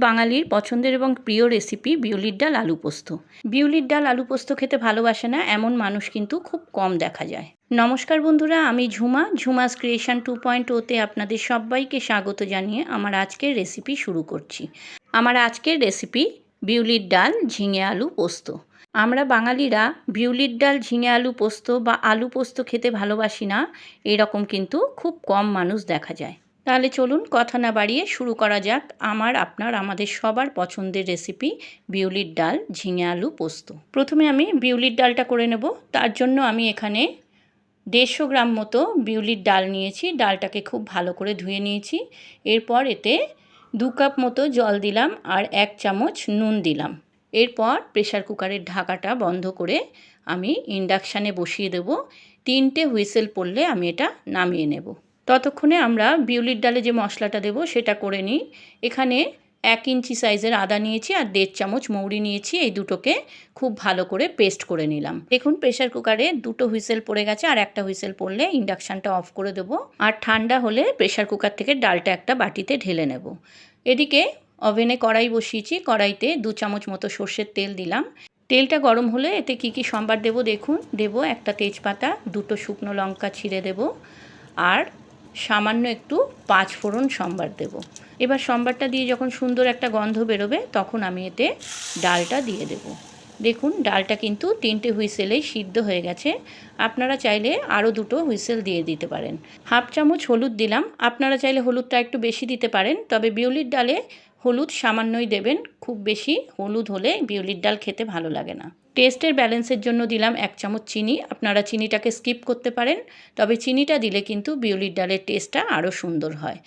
বাঙালির পছন্দের এবং প্রিয় রেসিপি বিউলির ডাল আলু পোস্ত। বিউলির ডাল আলু পোস্ত খেতে ভালোবাসে না এমন মানুষ কিন্তু খুব কম দেখা যায়। নমস্কার বন্ধুরা, আমি ঝুমাস ক্রিয়েশন 2.0-তে আপনাদের সবাইকে স্বাগত জানিয়ে আমার আজকের রেসিপি শুরু করছি। আমার আজকের রেসিপি বিউলির ডাল ঝিঙে আলু পোস্ত। আমরা বাঙালিরা বিউলির ডাল ঝিঙে আলু পোস্ত বা আলু পোস্ত খেতে ভালোবাসি না, এরকম কিন্তু খুব কম মানুষ দেখা যায়। তাহলে চলুন কথা না বাড়িয়ে শুরু করা যাক আমাদের সবার পছন্দের রেসিপি বিউলির ডাল ঝিঙে আলু পোস্ত। প্রথমে আমি বিউলির ডালটা করে নেব। তার জন্য আমি এখানে 150 গ্রাম মতো বিউলির ডাল নিয়েছি। ডালটাকে খুব ভালো করে ধুয়ে নিয়েছি। এরপর এতে 2 কাপ মতো জল দিলাম আর 1 চামচ নুন দিলাম। এরপর প্রেসার কুকারের ঢাকাটা বন্ধ করে আমি ইন্ডাকশানে বসিয়ে দেব। 3টে হুইসেল পড়লে আমি এটা নামিয়ে নেব। ততক্ষণে আমরা বিউলির ডালে যে মশলাটা দেব সেটা করে নিই। এখানে 1 ইঞ্চি সাইজের আদা নিয়েছি আর 1.5 চামচ মৌরি নিয়েছি। এই দুটোকে খুব ভালো করে পেস্ট করে নিলাম। দেখুন প্রেসার কুকারে 2টো হুইসেল পড়ে গেছে, আর একটা হুইসেল পড়লে ইন্ডাকশানটা অফ করে দেব। আর ঠান্ডা হলে প্রেসার কুকার থেকে ডালটা একটা বাটিতে ঢেলে নেব। এদিকে ওভেনে কড়াই বসিয়েছি। কড়াইতে 2 চামচ মতো সর্ষের তেল দিলাম। তেলটা গরম হলে এতে কী সম্বার দেব দেখুন। দেব একটা তেজপাতা, 2টো শুকনো লঙ্কা ছিঁড়ে দেব আর সামান্য একটু 5 ফোড়ন সম্বার দেব। এবার সম্বারটা দিয়ে যখন সুন্দর একটা গন্ধ বেরোবে তখন আমি এতে ডালটা দিয়ে দেব। দেখুন ডালটা কিন্তু 3টে হুইসেলেই সিদ্ধ হয়ে গেছে। আপনারা চাইলে আরও 2টো হুইসেল দিয়ে দিতে পারেন। 1/2 চামচ হলুদ দিলাম। আপনারা চাইলে হলুদটা একটু বেশি দিতে পারেন, তবে বিউলির ডালে হলুদ সামান্যই দেবেন। খুব বেশি হলুদ হলে বিউলির ডাল খেতে ভালো লাগে না। টেস্টের ব্যালেন্সের জন্য দিলাম 1 চামচ চিনি। আপনারা চিনিটাকে স্কিপ করতে পারেন, তবে চিনিটা দিলে কিন্তু বিউলির ডালের টেস্টটা আরও সুন্দর হয়।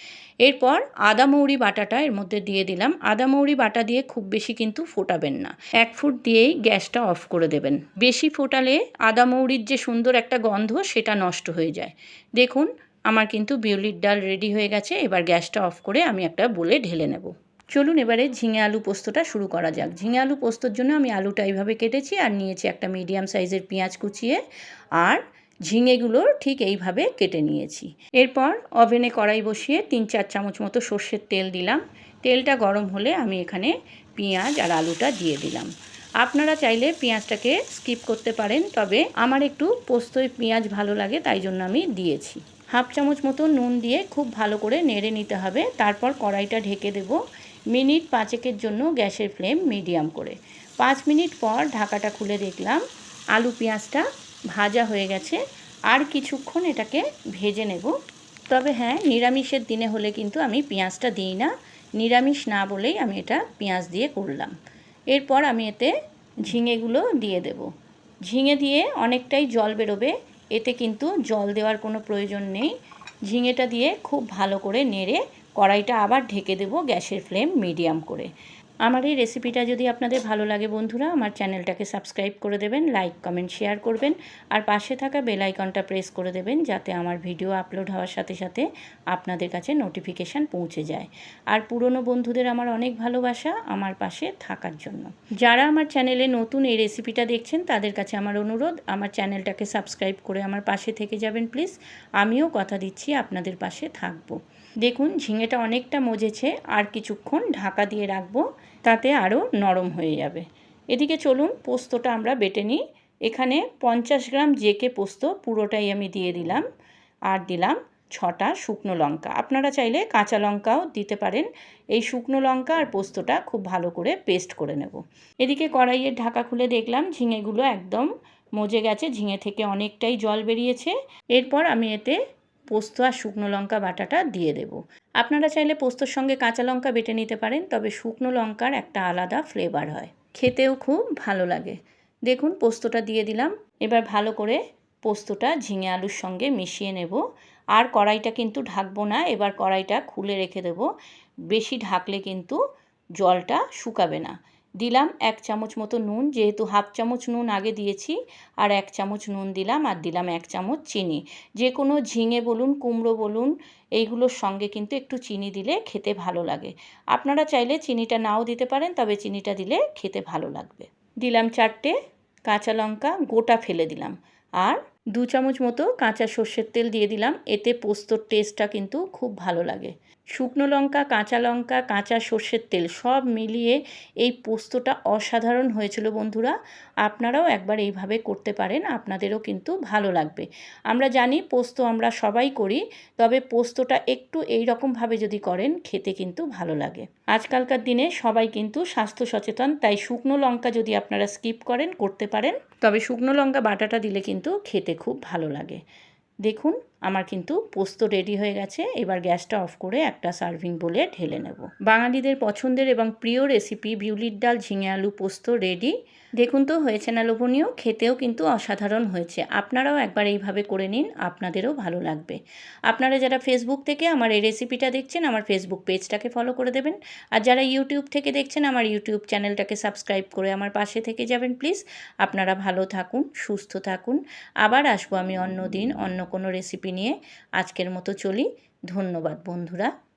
এরপর আদা মৌরি বাটাটা এর মধ্যে দিয়ে দিলাম। আদা মৌরি বাটা দিয়ে খুব বেশি কিন্তু ফোটাবেন না, 1 ফুট দিয়েই গ্যাসটা অফ করে দেবেন। বেশি ফোটালে আদা মৌরির যে সুন্দর একটা গন্ধ সেটা নষ্ট হয়ে যায়। দেখুন আমার কিন্তু বিউলির ডাল রেডি হয়ে গেছে। এবার গ্যাসটা অফ করে আমি একটা বোলে ঢেলে নেব। চলুন এবারে ঝিঙে আলু পোস্তটা শুরু করা যাক। ঝিঙে আলু পোস্তর জন্য আমি আলুটা এইভাবে কেটেছি আর নিয়েছি একটা মিডিয়াম সাইজের পেঁয়াজ কুচিয়ে, আর ঝিঙেগুলো ঠিক এইভাবে কেটে নিয়েছি। এরপর ওভেনে কড়াই বসিয়ে 3-4 চামচ মতো সর্ষের তেল দিলাম। তেলটা গরম হলে আমি এখানে পেঁয়াজ আর আলুটা দিয়ে দিলাম। আপনারা চাইলে পেঁয়াজটাকে স্কিপ করতে পারেন, তবে আমার একটু পোস্তয় পেঁয়াজ ভালো লাগে তাই জন্য আমি দিয়েছি। 1/2 চামচ মতো নুন দিয়ে খুব ভালো করে নেড়ে নিতে হবে। তারপর কড়াইটা ঢেকে দেব মিনিট 5-এর জন্য, গ্যাসের ফ্লেম মিডিয়াম করে। 5 মিনিট পর ঢাকাটা খুলে দেখলাম আলু পেঁয়াজটা ভাজা হয়ে গেছে। আর কিছুক্ষণ এটাকে ভেজে নেব। তবে হ্যাঁ, নিরামিষের দিনে হলে কিন্তু আমি পেঁয়াজটা দিই না। নিরামিষ না বলেই আমি এটা পেঁয়াজ দিয়ে করলাম। এরপর আমি এতে ঝিঙেগুলো দিয়ে দেব। ঝিঙে দিয়ে অনেকটাই জল বেরোবে, এতে কিন্তু জল দেওয়ার কোনো প্রয়োজন নেই। ঝিঙেটা দিয়ে খুব ভালো করে নেড়ে কড়াইটা আবার ঢেকে দেব গ্যাসের ফ্লেম মিডিয়াম করে। আমার এই রেসিপিটা যদি আপনাদের ভালো লাগে বন্ধুরা, আমার চ্যানেলটাকে সাবস্ক্রাইব করে দেবেন, লাইক কমেন্ট শেয়ার করবেন আর পাশে থাকা বেল আইকনটা প্রেস করে দেবেন, যাতে আমার ভিডিও আপলোড হওয়ার সাথে সাথে আপনাদের কাছে নোটিফিকেশান পৌঁছে যায়। আর পুরনো বন্ধুদের আমার অনেক ভালোবাসা আমার পাশে থাকার জন্য। যারা আমার চ্যানেলে নতুন এই রেসিপিটা দেখছেন তাদের কাছে আমার অনুরোধ, আমার চ্যানেলটাকে সাবস্ক্রাইব করে আমার পাশে থেকে যাবেন প্লিজ। আমিও কথা দিচ্ছি আপনাদের পাশে থাকবো। দেখুন ঝিঙেটা অনেকটা মজেছে, আর কিছুক্ষণ ঢাকা দিয়ে রাখবো, তাতে আরও নরম হয়ে যাবে। এদিকে চলুন পোস্তটা আমরা বেটে নিই। এখানে 50 গ্রাম জেকে পোস্ত পুরোটাই আমি দিয়ে দিলাম, আর দিলাম 6টা শুকনো লঙ্কা। আপনারা চাইলে কাঁচা লঙ্কাও দিতে পারেন। এই শুকনো লঙ্কা আর পোস্তটা খুব ভালো করে পেস্ট করে নেব। এদিকে কড়াইয়ের ঢাকা খুলে দেখলাম ঝিঙেগুলো একদম মজে গেছে, ঝিঙে থেকে অনেকটাই জল বেরিয়েছে। এরপর আমি এতে পোস্ত আর শুকনো লঙ্কা বাটাটা দিয়ে দেব। আপনারা চাইলে পোস্তর সঙ্গে কাঁচা লঙ্কা বেটে নিতে পারেন, তবে শুকনো লঙ্কার একটা আলাদা ফ্লেভার হয়, খেতেও খুব ভালো লাগে। দেখুন পোস্তটা দিয়ে দিলাম। এবার ভালো করে পোস্তটা ঝিঙে আলুর সঙ্গে মিশিয়ে নেব। আর কড়াইটা কিন্তু ঢাকবো না, এবার কড়াইটা খুলে রেখে দেব। বেশি ঢাকলে কিন্তু জলটা শুকাবে না। দিলাম 1 চামচ মতো নুন, যেহেতু 1/2 চামচ নুন আগে দিয়েছি, আর 1 চামচ নুন দিলাম, আর দিলাম 1 চামচ চিনি। যে কোনো ঝিঙে বলুন কুমড়ো বলুন এইগুলোর সঙ্গে কিন্তু একটু চিনি দিলে খেতে ভালো লাগে। আপনারা চাইলে চিনিটা নাও দিতে পারেন, তবে চিনিটা দিলে খেতে ভালো লাগবে। দিলাম 4টে কাঁচা লঙ্কা গোটা ফেলে দিলাম, আর 2 চামচ মতো কাঁচা সর্ষের তেল দিয়ে দিলাম। এতে পোস্তর টেস্টটা কিন্তু খুব ভালো লাগে। শুকনো লঙ্কা, কাঁচা লঙ্কা, কাঁচা সর্ষের তেল সব মিলিয়ে এই পোস্তটা অসাধারণ হয়েছিল বন্ধুরা। আপনারাও একবার এইভাবে করতে পারেন, আপনাদেরও কিন্তু ভালো লাগবে। আমরা জানি পোস্ত আমরা সবাই করি, তবে পোস্তটা একটু এই রকমভাবে যদি করেন খেতে কিন্তু ভালো লাগে। আজকালকার দিনে সবাই কিন্তু স্বাস্থ্য সচেতন, তাই শুকনো লঙ্কা যদি আপনারা স্কিপ করেন করতে পারেন, তবে শুকনো লঙ্কা বাটাটা দিলে কিন্তু খেতে খুব ভালো লাগে। দেখুন আমার কিন্তু পোস্ত রেডি হয়ে গেছে। এবার গ্যাসটা অফ করে একটা সার্ভিং বোলে ঢেলে নেব। বাঙালিদের পছন্দের এবং প্রিয় রেসিপি বিউলির ডাল ঝিঙে আলু পোস্ত রেডি। দেখুন তো হয়েছে না লোভনীয়? খেতেও কিন্তু অসাধারণ হয়েছে। আপনারাও একবার এইভাবে করে নিন, আপনাদেরও ভালো লাগবে। আপনারা যারা ফেসবুক থেকে আমার এই রেসিপিটা দেখছেন, আমার ফেসবুক পেজটাকে ফলো করে দেবেন। আর যারা ইউটিউব থেকে দেখছেন, আমার ইউটিউব চ্যানেলটাকে সাবস্ক্রাইব করে আমার পাশে থেকে যাবেন প্লিজ। আপনারা ভালো থাকুন, সুস্থ থাকুন। আবার আসবো আমি অন্য দিন অন্য কোনো রেসিপি নিয়ে। আজকের মতো চলি। ধন্যবাদ বন্ধুরা।